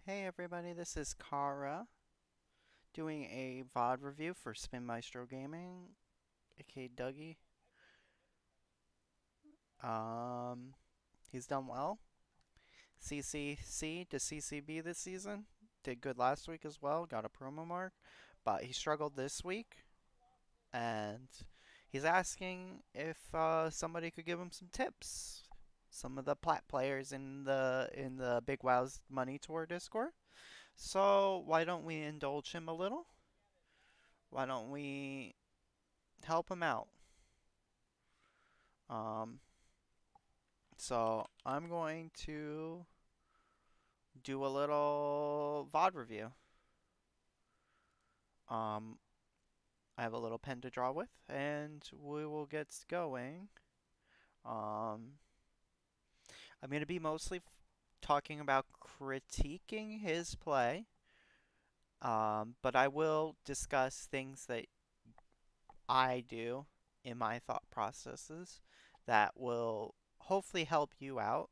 Hey everybody, this is Kara doing a VOD review for SpinMaestroGaming, aka Dougie. Um, he's done well. CCC to CCB this season. Did good last week as well, got a promo mark, but he struggled this week, and he's asking if somebody could give him some tips. Some of the plat players in the Big Wow's Money Tour Discord. So why don't we indulge him a little? Why don't we help him out? Um, so I'm going to do a little VOD review. Um, I have a little pen to draw with, and we will get going. Um, I'm going to be mostly talking about critiquing his play, but I will discuss things that I do in my thought processes that will hopefully help you out,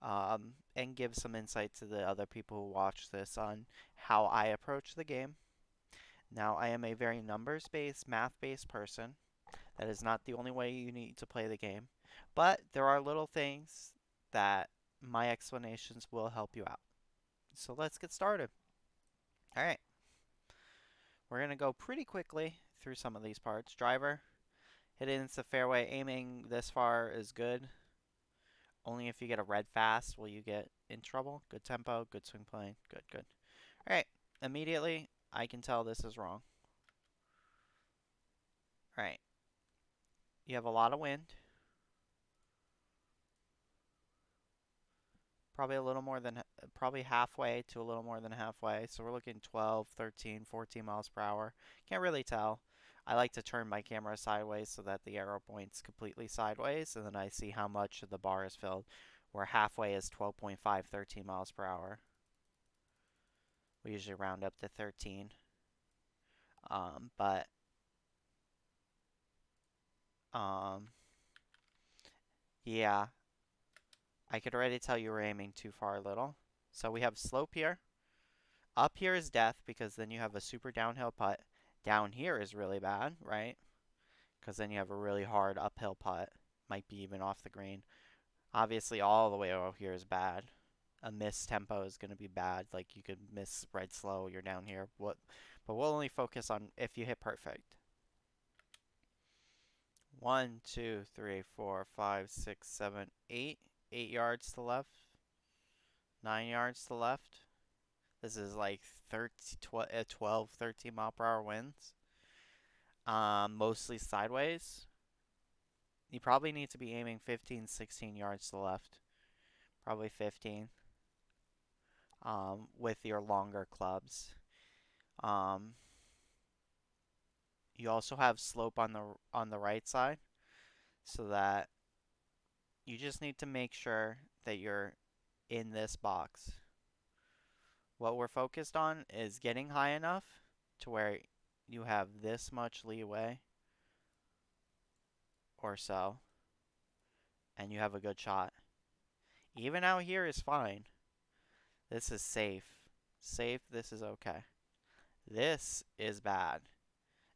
and give some insight to the other people who watch this on how I approach the game. Now, I am a very numbers based, math based person. That is not the only way you need to play the game, but there are little things that my explanations will help you out. So let's get started. All right, we're going to go pretty quickly through some of these parts. Driver, hitting into the fairway, aiming this far is good. Only if you get a red fast will you get in trouble. Good tempo, good swing plane, good, good. All right, immediately I can tell this is wrong. All right, you have a lot of wind. Probably a little more than, probably halfway to a little more than halfway. So we're looking 12, 13, 14 miles per hour. Can't really tell. I like to turn my camera sideways so that the arrow points completely sideways, and then I see how much of the bar is filled. Where halfway is 12.5, 13 miles per hour. We usually round up to 13. But um, yeah, I could already tell you were aiming too far a little. So we have slope here. Up here is death because then you have a super downhill putt. Down here is really bad, right? Because then you have a really hard uphill putt. Might be even off the green. Obviously, all the way over here is bad. A miss tempo is going to be bad. Like you could miss red slow. You're down here. But we'll only focus on if you hit perfect. 1, 2, 3, 4, 5, 6, 7, 8. 8 yards to the left. 9 yards to the left. This is like 12, 13 mile per hour winds. Mostly sideways. You probably need to be aiming 15, 16 yards to the left. Probably 15. With your longer clubs. Um, you also have slope on the right side, so that you just need to make sure that you're in this box. What we're focused on is getting high enough to where you have this much leeway or so, and you have a good shot. Even out here is fine. This is safe. Safe, this is okay. This is bad.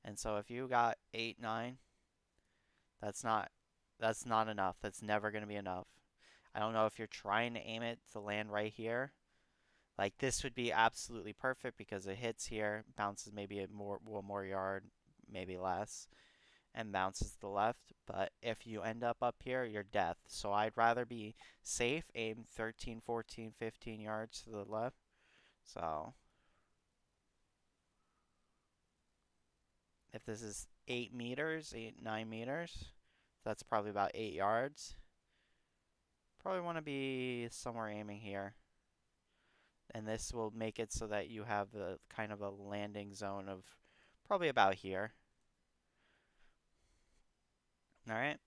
And so if you got 8, 9, that's not that's not enough. That's never going to be enough. I don't know if you're trying to aim it to land right here. Like this would be absolutely perfect because it hits here, bounces maybe a one more yard, maybe less, and bounces to the left. But if you end up here, you're death. So I'd rather be safe, aim 13, 14, 15 yards to the left. So if this is 8 meters, 8, 9 meters, that's probably about 8 yards. Probably want to be somewhere aiming here. And this will make it so that you have a kind of a landing zone of probably about here. All right.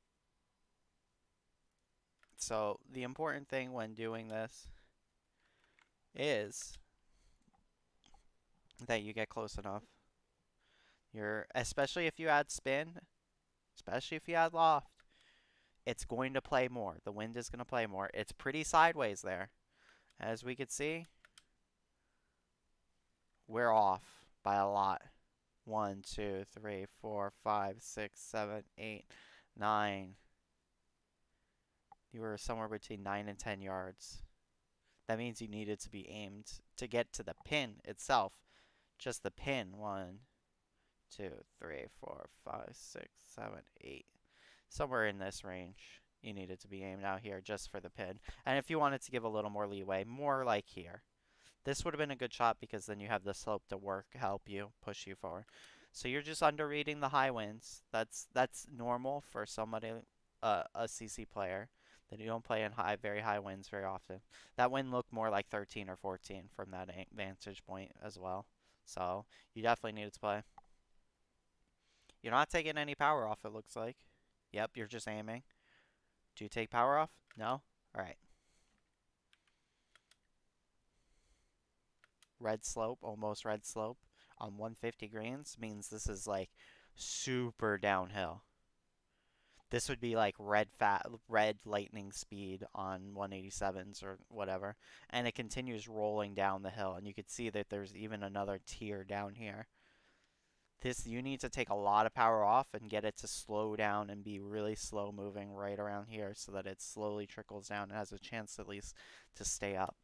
So the important thing when doing this is that you get close enough. Especially if you add spin, especially if you add loft, it's going to play more. The wind is going to play more. It's pretty sideways there, as we could see. We're off by a lot. 1, 2, 3, 4, 5, 6, 7, 8, 9. You were somewhere between 9 and 10 yards. That means you needed to be aimed to get to the pin itself. Just the pin. 1, 2, 3, 4, 5, 6, 7, 8. Somewhere in this range. You needed to be aimed out here just for the pin. And if you wanted to give a little more leeway, more like here. This would have been a good shot because then you have the slope to help you, push you forward. So you're just underreading the high winds. That's normal for somebody, a CC player, that you don't play in very high winds very often. That wind looked more like 13 or 14 from that vantage point as well. So you definitely needed to play. You're not taking any power off, it looks like. Yep, you're just aiming. Do you take power off? No? Alright. Red slope, almost red slope on 150 greens means this is like super downhill. This would be like red lightning speed on 187s or whatever, and it continues rolling down the hill, and you could see that there's even another tier down here. You need to take a lot of power off and get it to slow down and be really slow moving right around here so that it slowly trickles down and has a chance at least to stay up.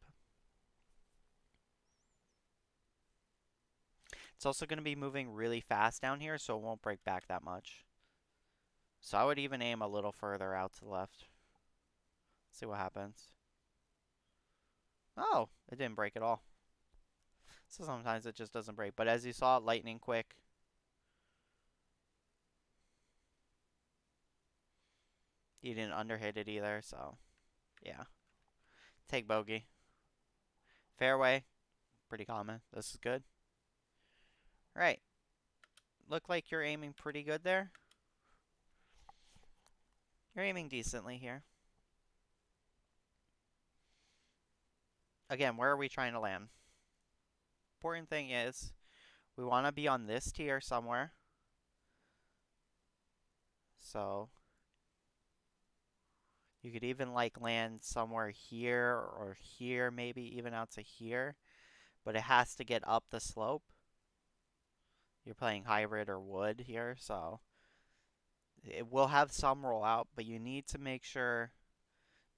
It's also going to be moving really fast down here, so it won't break back that much. So I would even aim a little further out to the left. See what happens. Oh, it didn't break at all. So sometimes it just doesn't break. But as you saw, lightning quick. You didn't underhit it either, so yeah. Take bogey. Fairway, pretty common. This is good. Right. Look like you're aiming pretty good there. You're aiming decently here. Again, where are we trying to land? Important thing is we want to be on this tier somewhere. So you could even like land somewhere here or here, maybe even out to here. But it has to get up the slope. You're playing hybrid or wood here, so it will have some rollout, but you need to make sure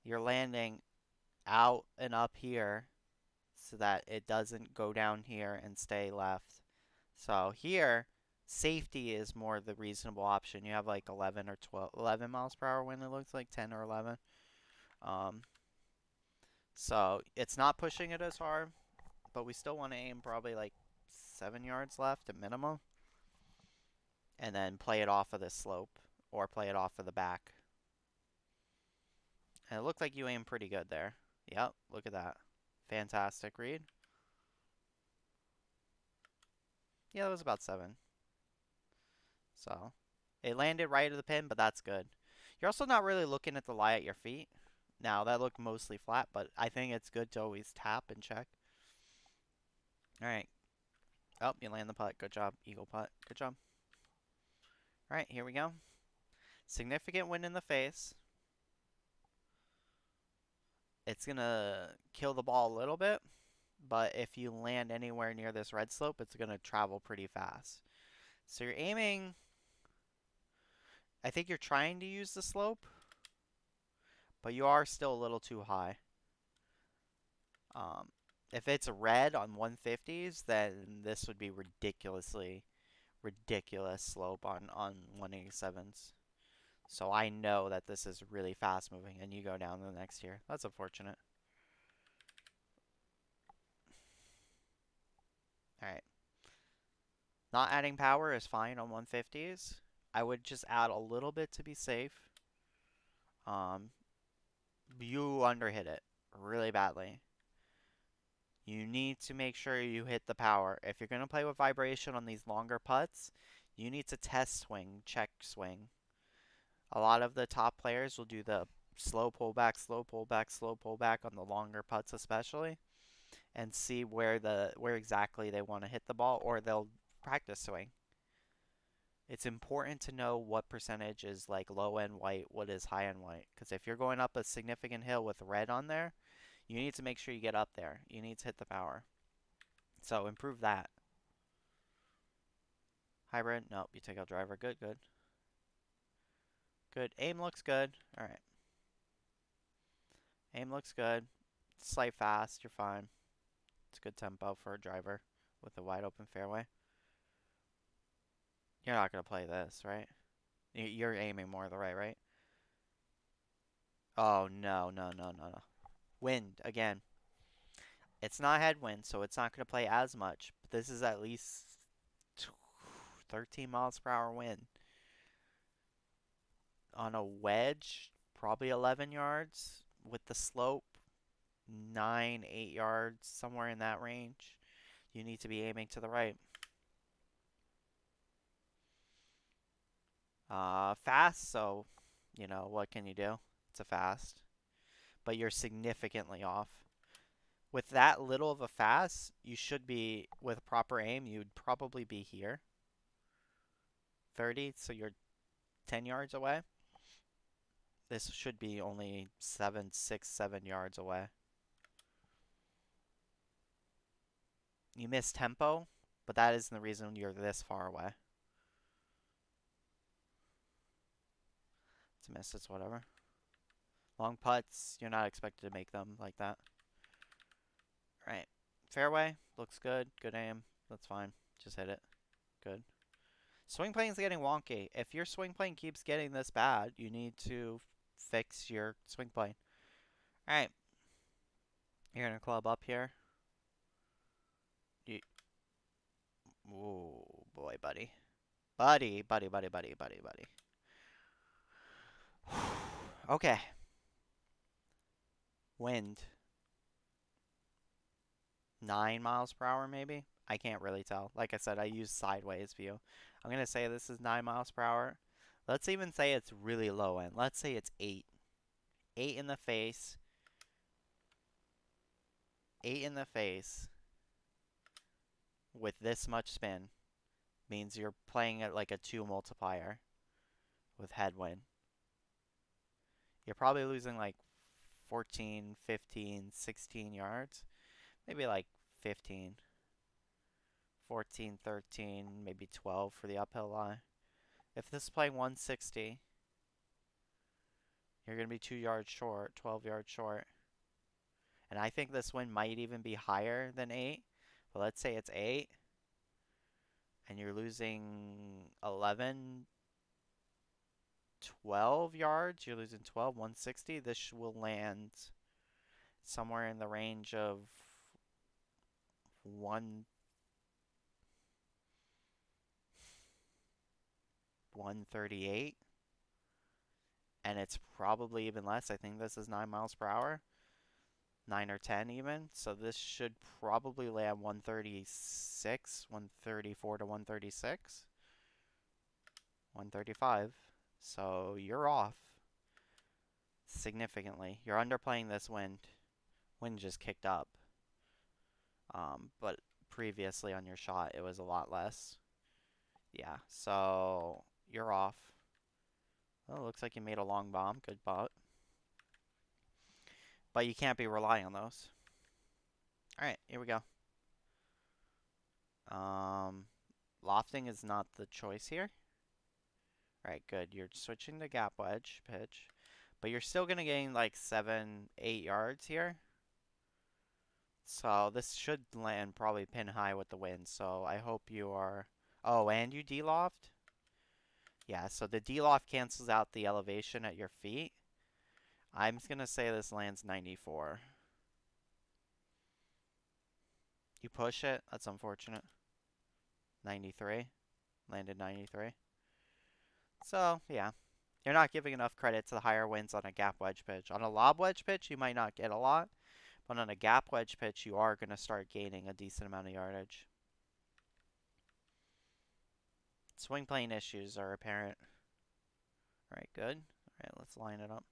you're landing out and up here so that it doesn't go down here and stay left. So here, safety is more the reasonable option. You have like 11 or 11 miles per hour wind, it looks like 10 or 11. So it's not pushing it as hard, but we still want to aim probably like 7 yards left at minimum. And then play it off of this slope or play it off of the back. And it looked like you aimed pretty good there. Yep, look at that. Fantastic read. Yeah, that was about 7. So, it landed right at the pin, but that's good. You're also not really looking at the lie at your feet. Now, that looked mostly flat, but I think it's good to always tap and check. Alright. Oh, you land the putt. Good job. Eagle putt. Good job. Alright, here we go. Significant wind in the face. It's going to kill the ball a little bit, but if you land anywhere near this red slope, it's going to travel pretty fast. So you're aiming, I think you're trying to use the slope, but you are still a little too high. If it's red on 150s, then this would be ridiculous slope on 187s. So I know that this is really fast moving, and you go down to the next tier. That's unfortunate. Alright. Not adding power is fine on 150s. I would just add a little bit to be safe. You underhit it really badly. You need to make sure you hit the power. If you're going to play with vibration on these longer putts, you need to test swing, check swing. A lot of the top players will do the slow pullback, slow pullback, slow pullback on the longer putts especially, and see where exactly they want to hit the ball, or they'll practice swing. It's important to know what percentage is like low end white, what is high end white. Because if you're going up a significant hill with red on there, you need to make sure you get up there. You need to hit the power. So improve that. Hybrid? Nope, you take out driver. Good, good. Good. Aim looks good. Alright. Aim looks good. Slight fast, you're fine. It's a good tempo for a driver with a wide open fairway. You're not going to play this, right? You're aiming more to the right? Oh, no, no, no, no, no. Wind, again. It's not headwind, so it's not going to play as much. But this is at least 13 miles per hour wind. On a wedge, probably 11 yards. With the slope, 9, 8 yards, somewhere in that range. You need to be aiming to the right. Fast, so, you know, what can you do? It's a fast. But you're significantly off. With that little of a fast, you should be, with proper aim, you'd probably be here. 30, so you're 10 yards away. This should be only 7, 6, 7 yards away. You miss tempo, but that isn't the reason you're this far away. It's a miss, it's whatever. Long putts, you're not expected to make them like that. Right. Fairway, looks good. Good aim. That's fine. Just hit it. Good. Swing plane's getting wonky. If your swing plane keeps getting this bad, you need to fix your swing plane. Alright. You're gonna club up here. You... Ooh, boy, buddy. Buddy. Okay. Wind. 9 miles per hour, maybe? I can't really tell. Like I said, I use sideways view. I'm going to say this is 9 miles per hour. Let's even say it's really low end. Let's say it's 8. 8 in the face. 8 in the face with this much spin means you're playing at like a 2 multiplier with headwind. You're probably losing like 14, 15, 16 yards. Maybe like 15. 14, 13, maybe 12 for the uphill lie. If this is playing 160, you're going to be 2 yards short, 12 yards short. And I think this wind might even be higher than 8. But let's say it's 8. And you're losing 11, 12 yards. You're losing 12, 160. This will land somewhere in the range of 138. And it's probably even less. I think this is 9 miles per hour. 9 or 10 even. So this should probably land 136, 134 to 136. 135. So you're off significantly. You're underplaying this wind. Wind just kicked up. But previously on your shot, it was a lot less. Yeah, so you're off. Well, it looks like you made a long bomb. Good bot. But you can't be relying on those. Alright, here we go. Lofting is not the choice here. Alright, good. You're switching to gap wedge pitch. But you're still going to gain like 7, 8 yards here. So this should land probably pin high with the wind. So I hope you are... Oh, and you de-loft? Yeah, so the de-loft cancels out the elevation at your feet. I'm going to say this lands 94. You push it. That's unfortunate. 93. Landed 93. So, yeah. You're not giving enough credit to the higher winds on a gap wedge pitch. On a lob wedge pitch, you might not get a lot. But on a gap wedge pitch, you are going to start gaining a decent amount of yardage. Swing plane issues are apparent. Alright, good. Alright, let's line it up.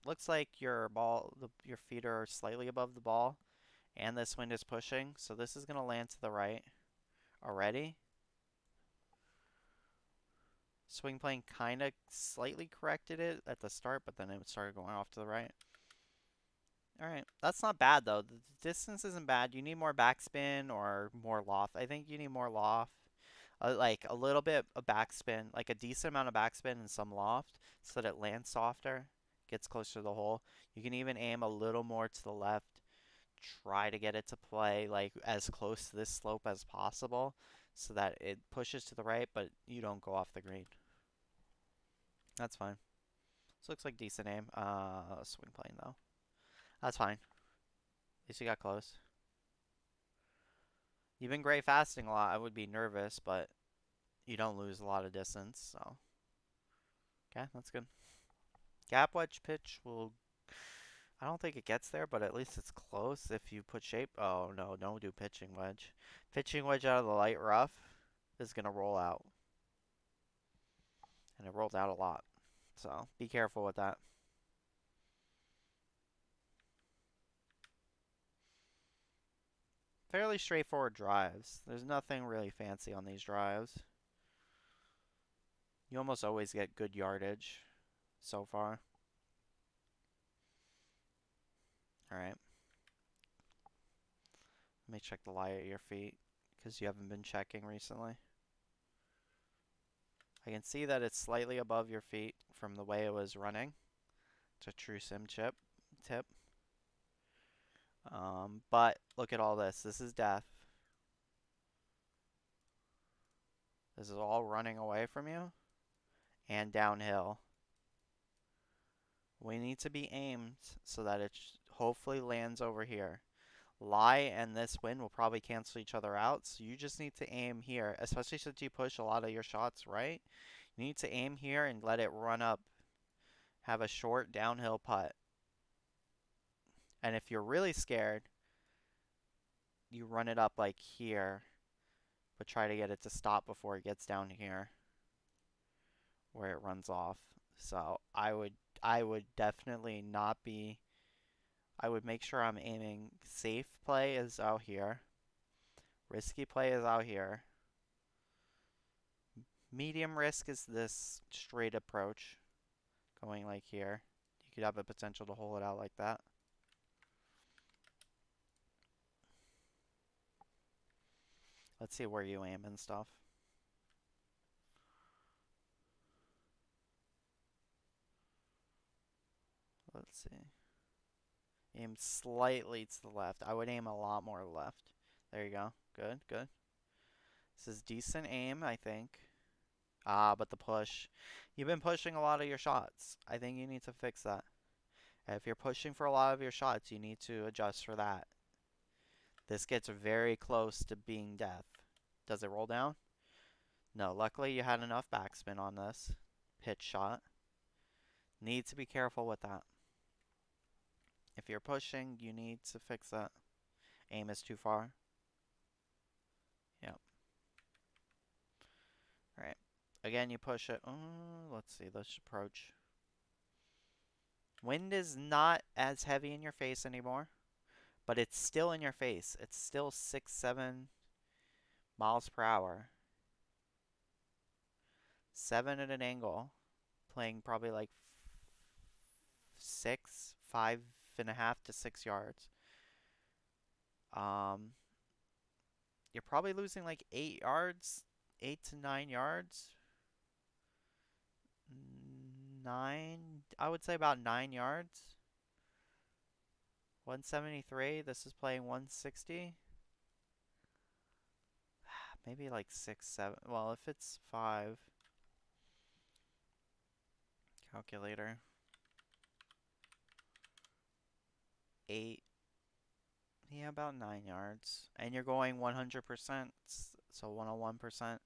Looks like your your feet are slightly above the ball. And this wind is pushing. So this is going to land to the right already. Swing plane kind of slightly corrected it at the start, but then it started going off to the right. Alright. That's not bad, though. The distance isn't bad. You need more backspin or more loft. I think you need more loft. Like a little bit of backspin, like a decent amount of backspin and some loft so that it lands softer, gets closer to the hole. You can even aim a little more to the left. Try to get it to play like as close to this slope as possible so that it pushes to the right, but you don't go off the green. That's fine. This looks like decent aim. Swing plane though. That's fine. At least you got close. You've been great fasting a lot. I would be nervous, but you don't lose a lot of distance, so. Okay, that's good. Gap wedge pitch will. I don't think it gets there, but at least it's close if you put shape. Oh, no, don't do pitching wedge. Pitching wedge out of the light rough is going to roll out. And it rolled out a lot. So be careful with that. Fairly straightforward drives. There's nothing really fancy on these drives. You almost always get good yardage so far. Alright. Let me check the lie at your feet because you haven't been checking recently. I can see that it's slightly above your feet from the way it was running. It's a true sim tip. But look at all this. This is death. This is all running away from you and downhill. We need to be aimed so that it hopefully lands over here. Lie and this wind will probably cancel each other out, so you just need to aim here, especially since you push a lot of your shots right. You need to aim here and let it run up. Have a short downhill putt. And if you're really scared, you run it up like here, but try to get it to stop before it gets down here where it runs off. So I would definitely not be. I would make sure I'm aiming. Safe play is out here. Risky play is out here. Medium risk is this straight approach going like here. You could have a potential to hold it out like that. Let's see where you aim and stuff. Let's see. Aim slightly to the left. I would aim a lot more left. There you go. Good, good. This is decent aim, I think. But the push. You've been pushing a lot of your shots. I think you need to fix that. If you're pushing for a lot of your shots, you need to adjust for that. This gets very close to being death. Does it roll down? No, luckily you had enough backspin on this pitch shot. Need to be careful with that. If you're pushing, you need to fix that. Aim is too far. Yep. Alright. Again, you push it. Let's see, let's approach. Wind is not as heavy in your face anymore, but it's still in your face. It's still 6, 7 miles per hour. 7 at an angle. Playing probably like 6, 5.5 to 6 yards. You're probably losing like 8 yards, 8 to 9 yards. 9, I would say about 9 yards. 173, this is playing 160. Maybe like 6, 7. Well, if it's 5. Calculator. 8. Yeah, about 9 yards. And you're going 100%, so 101%.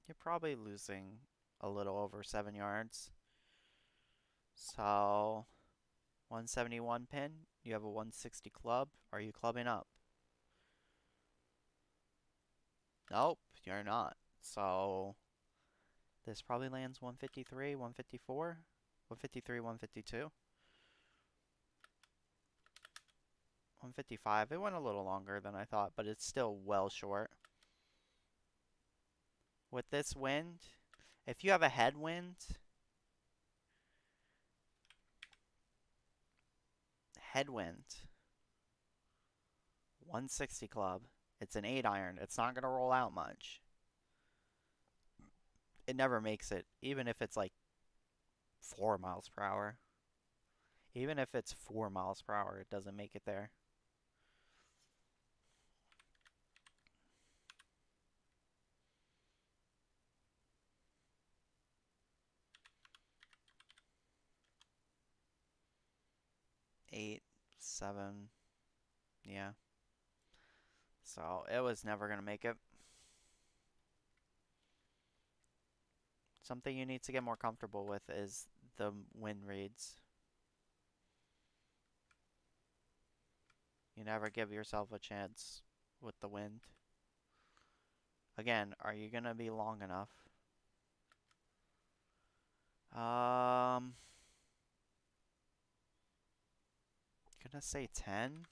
You're probably losing a little over 7 yards. So, 171 pin. You have a 160 club. Are you clubbing up? Nope, you're not. So, this probably lands 153, 154, 153, 152. 155. It went a little longer than I thought, but it's still well short. With this wind, if you have a headwind, headwind. 160 club. It's an 8 iron. It's not going to roll out much. It never makes it, even if it's like 4 miles per hour. Even if it's 4 miles per hour, it doesn't make it there. Eight, 7, yeah. So it was never going to make it. Something you need to get more comfortable with is the wind reads. You never give yourself a chance with the wind. Again, are you going to be long enough? Gonna say 10.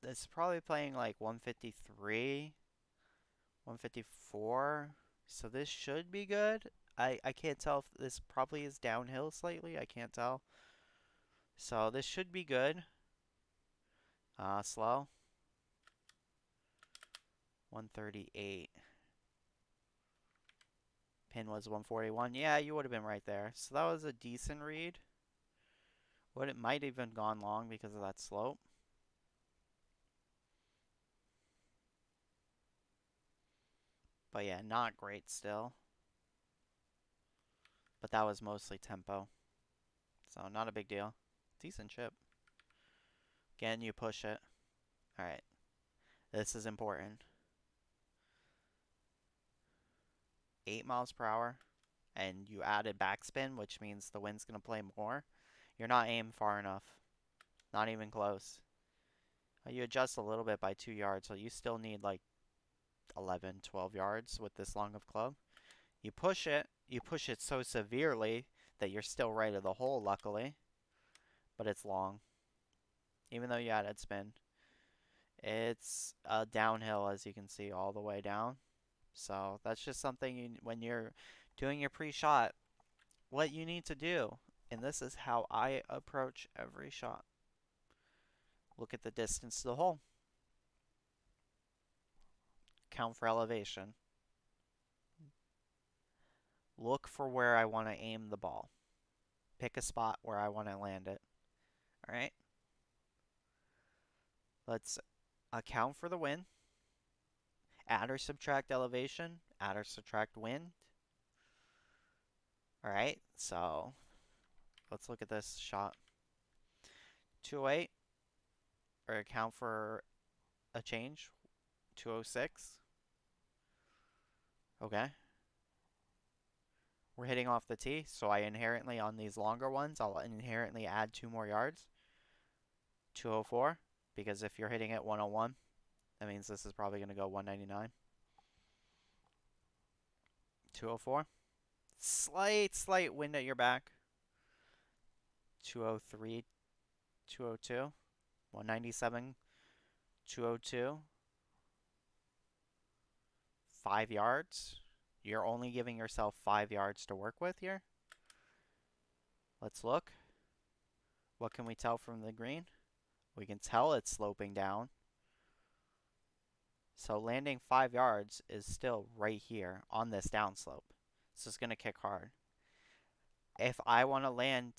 It's probably playing like 153, 154. So this should be good. I can't tell if this probably is downhill slightly. I can't tell. So this should be good. Slow. 138. Pin was 141. Yeah, you would have been right there. So that was a decent read. What it might have even gone long because of that slope. But yeah, not great still. But that was mostly tempo. So not a big deal. Decent chip. Again, you push it. Alright. This is important. 8 miles per hour. And you added backspin, which means the wind's going to play more. You're not aimed far enough. Not even close. You adjust a little bit by 2 yards, so you still need like 11, 12 yards with this long of club. You push it so severely that you're still right of the hole, luckily. But it's long. Even though you added spin. It's downhill, as you can see, all the way down. So that's just something when you're doing your pre-shot, what you need to do. And this is how I approach every shot. Look at the distance to the hole. Count for elevation. Look for where I want to aim the ball. Pick a spot where I want to land it. Alright? Let's account for the wind. Add or subtract elevation. Add or subtract wind. Alright, so let's look at this shot. 208. Or account for a change. 206. Okay. We're hitting off the tee, so I inherently, on these longer ones, I'll inherently add 2 more yards. 204, because if you're hitting it 101, that means this is probably going to go 199. 204. Slight wind at your back. 203, 202. 197, 202. 5 yards. You're only giving yourself 5 yards to work with here. Let's look. What can we tell from the green? We can tell it's sloping down. So landing 5 yards is still right here on this downslope. So it's going to kick hard. If I want to land,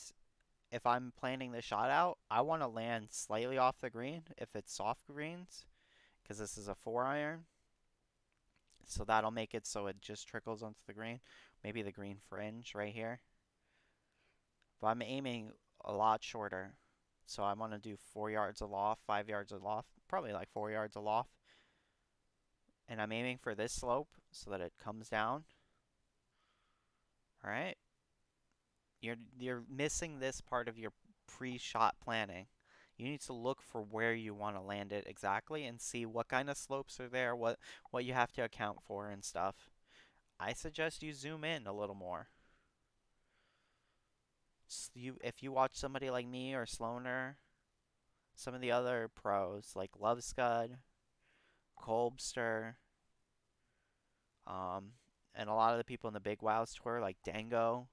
if I'm planning the shot out, I want to land slightly off the green if it's soft greens, because this is a 4 iron. So that'll make it so it just trickles onto the green. Maybe the green fringe right here. But I'm aiming a lot shorter. So I want to do 4 yards aloft, 5 yards aloft, probably like 4 yards aloft. And I'm aiming for this slope so that it comes down. Alright. You're missing this part of your pre-shot planning. You need to look for where you want to land it exactly and see what kind of slopes are there, what you have to account for and stuff. I suggest you zoom in a little more. So if you watch somebody like me or Sloaner, some of the other pros like Love Scud, Kolbster, And a lot of the people in the Big Wows tour, like Dango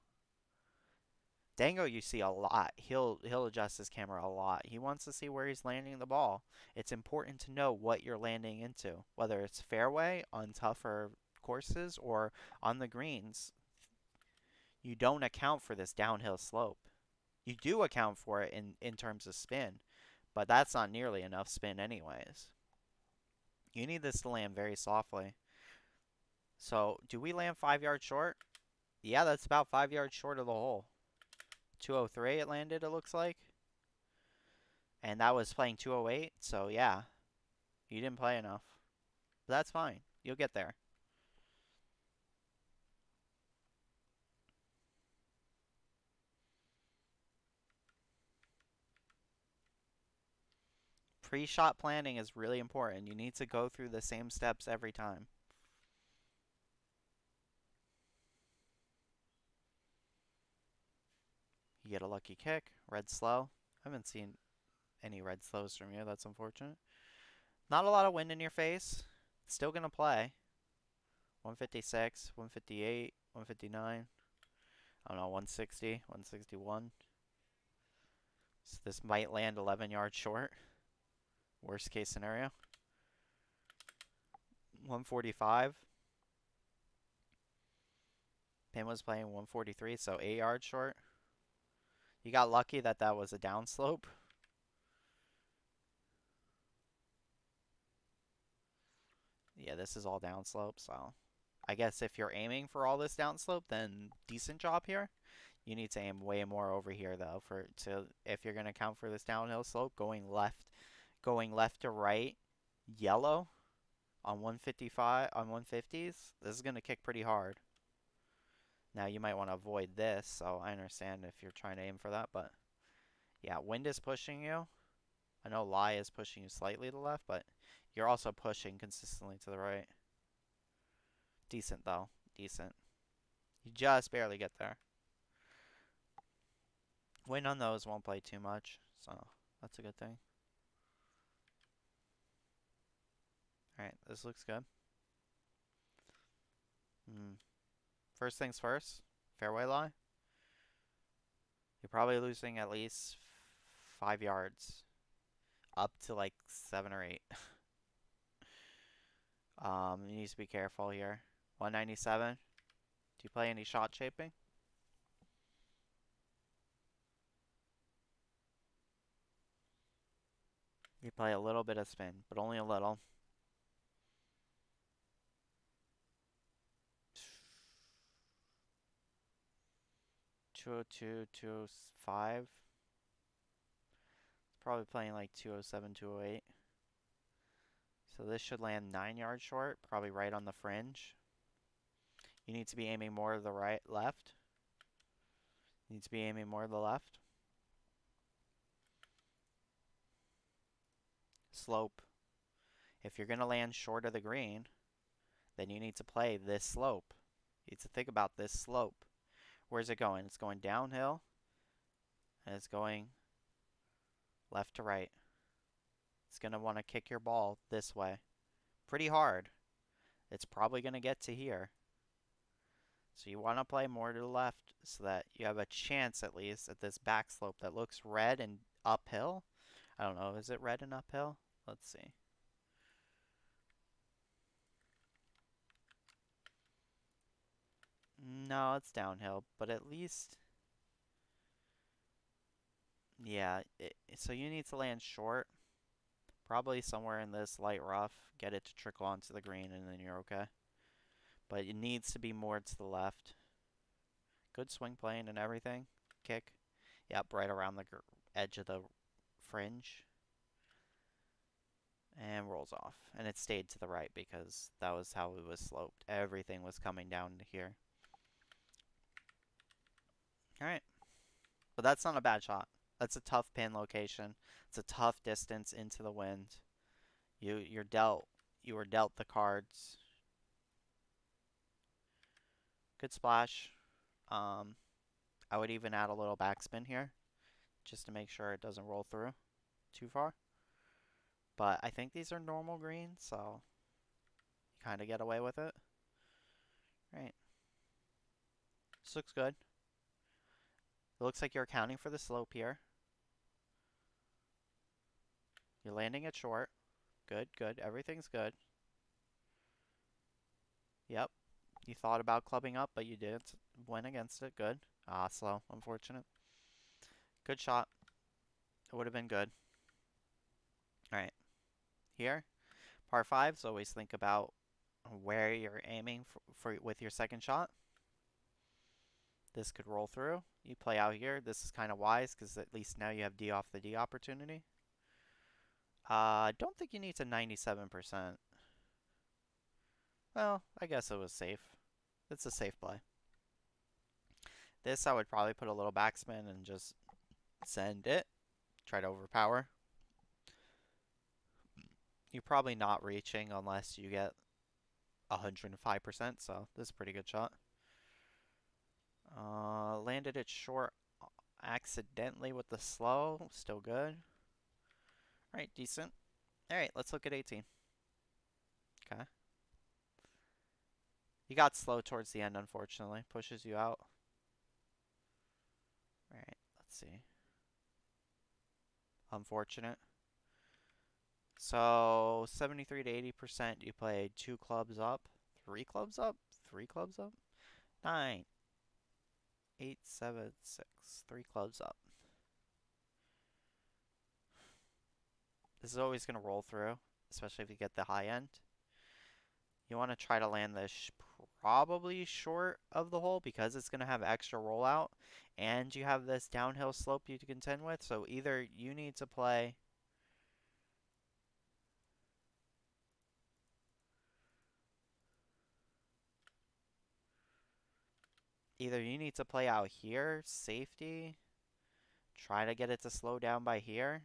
you see a lot. He'll adjust his camera a lot. He wants to see where he's landing the ball. It's important to know what you're landing into, whether it's fairway on tougher courses or on the greens. You don't account for this downhill slope. You do account for it in terms of spin, but that's not nearly enough spin anyways. You need this to land very softly. So, do we land 5 yards short? Yeah, that's about 5 yards short of the hole. 203 it landed, it looks like. And that was playing 208, so yeah, you didn't play enough. But that's fine. You'll get there. Pre-shot planning is really important. You need to go through the same steps every time. You get a lucky kick. Red slow. I haven't seen any red slows from you. That's unfortunate. Not a lot of wind in your face. Still going to play. 156, 158, 159. I don't know, 160, 161. So this might land 11 yards short. Worst case scenario. 145. Pin was playing 143, so 8 yards short. You got lucky that that was a downslope. Yeah, this is all downslope, so I guess if you're aiming for all this downslope, then decent job here. You need to aim way more over here though if you're gonna count for this downhill slope going left to right, yellow on 155 on 150s. This is gonna kick pretty hard. Now you might want to avoid this, so I understand if you're trying to aim for that, but yeah, wind is pushing you. I know lie is pushing you slightly to the left, but you're also pushing consistently to the right. Decent though, decent. You just barely get there. Wind on those won't play too much, so that's a good thing. Alright, this looks good. First things first, fairway lie. You're probably losing at least 5 yards, up to like 7 or 8. You need to be careful here. 197. Do you play any shot shaping? You play a little bit of spin, but only a little. $202, $205. Probably playing like $207, $208. So this should land 9 yards short, probably right on the fringe. You need to be aiming more to the right, left. You need to be aiming more to the left. Slope. If you're going to land short of the green, then you need to play this slope. You need to think about this slope. Where's it going? It's going downhill, and it's going left to right. It's going to want to kick your ball this way. Pretty hard. It's probably going to get to here. So you want to play more to the left so that you have a chance at least at this back slope that looks red and uphill. I don't know, is it red and uphill? Let's see. No, it's downhill, but at least, yeah, so you need to land short, probably somewhere in this light rough, get it to trickle onto the green, and then you're okay. But it needs to be more to the left. Good swing plane and everything. Kick. Yep, right around the edge of the fringe. And rolls off. And it stayed to the right because that was how it was sloped. Everything was coming down to here. Alright. But that's not a bad shot. That's a tough pin location. It's a tough distance into the wind. You were dealt the cards. Good splash. I would even add a little backspin here, just to make sure it doesn't roll through too far. But I think these are normal greens, so you kind of get away with it. Right. This looks good. It looks like you're accounting for the slope here. You're landing it short. Good, good. Everything's good. Yep. You thought about clubbing up, but you didn't. Went against it. Good. Ah, slow. Unfortunate. Good shot. It would have been good. Alright. Here. Par 5s, always think about where you're aiming for with your second shot. This could roll through. You play out here. This is kind of wise because at least now you have D off the D opportunity. I don't think you need to 97%. Well, I guess it was safe. It's a safe play. This I would probably put a little backspin and just send it. Try to overpower. You're probably not reaching unless you get 105%, so this is a pretty good shot. Landed it short accidentally with the slow. Still good. Alright, decent. Alright, let's look at 18. Okay. You got slow towards the end, unfortunately. Pushes you out. Alright, let's see. Unfortunate. So, 73 to 80%, you played 2 clubs up, 3 clubs up, 3 clubs up, 9, 8, 7, 6, 3 clubs up. This is always going to roll through, especially if you get the high end. You want to try to land this probably short of the hole because it's going to have extra rollout, and you have this downhill slope you to contend with, so either you need to play... Either you need to play out here, safety, try to get it to slow down by here,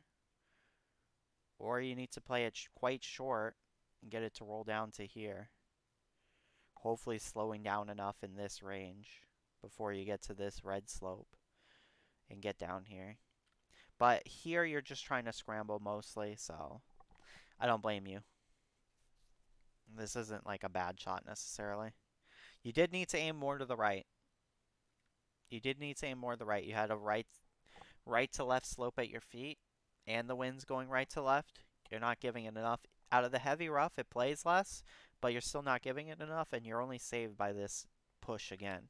or you need to play it quite short and get it to roll down to here. Hopefully slowing down enough in this range before you get to this red slope and get down here. But here you're just trying to scramble mostly, so I don't blame you. This isn't like a bad shot necessarily. You did need to aim more to the right. You did need to aim more to the right. You had a right to left slope at your feet, and the wind's going right to left. You're not giving it enough. Out of the heavy rough, it plays less, but you're still not giving it enough, and you're only saved by this push again.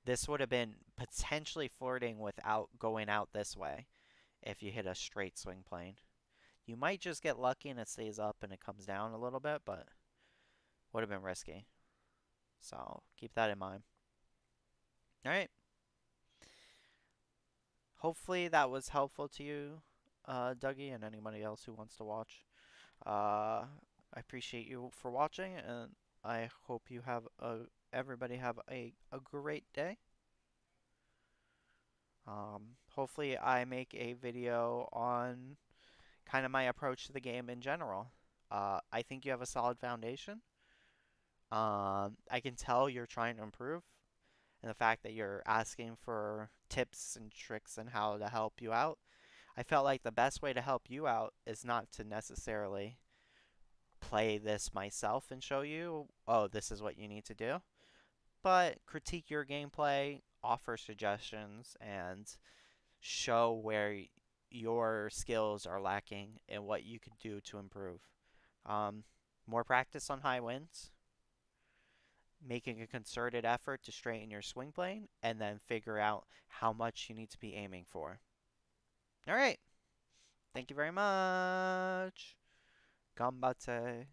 This would have been potentially flirting without going out this way if you hit a straight swing plane. You might just get lucky and it stays up and it comes down a little bit, but would have been risky. So keep that in mind. All right. Hopefully that was helpful to you, Dougie, and anybody else who wants to watch. I appreciate you for watching, and I hope you have everybody have a great day. Hopefully I make a video on kind of my approach to the game in general. I think you have a solid foundation. I can tell you're trying to improve, and the fact that you're asking for tips and tricks and how to help you out. I felt like the best way to help you out is not to necessarily play this myself and show you, oh, this is what you need to do, but critique your gameplay, offer suggestions, and show where your skills are lacking and what you could do to improve. More practice on high winds, making a concerted effort to straighten your swing plane, and then figure out how much you need to be aiming for. All right. Thank you very much. Gambate.